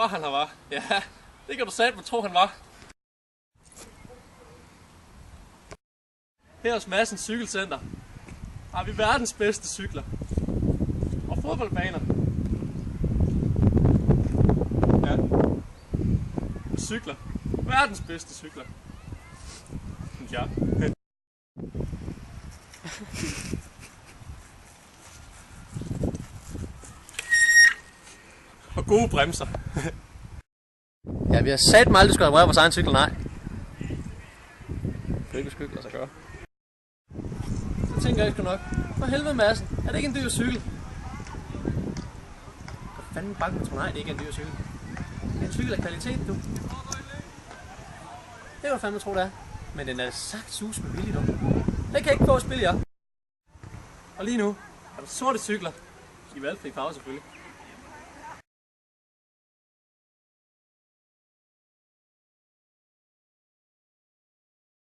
var han her, var. Ja, det kan du satme tro, han var. Her hos Madsens Cykelcenter har vi verdens bedste cykler. Og fodboldbaner. Ja. Cykler. Verdens bedste cykler. Synes jeg. Og gode bremser. Ja, vi har satme aldrig skulle reparere vores egen cykel, nej. Det kan ikke sgu ikke lade sig gøre. Så tænker jeg sgu nok, for helvede Madsen, er det ikke en dyr cykel? Hvad fanden banken tror, nej, det er ikke en dyr cykel. Det er en cykel af kvalitet, du. Det kan du fandme tro, det er. Men den er sagt sus med billigt, du. Den kan ikke få at spille, ja. Og lige nu er der sorte cykler. I valgfri farve selvfølgelig.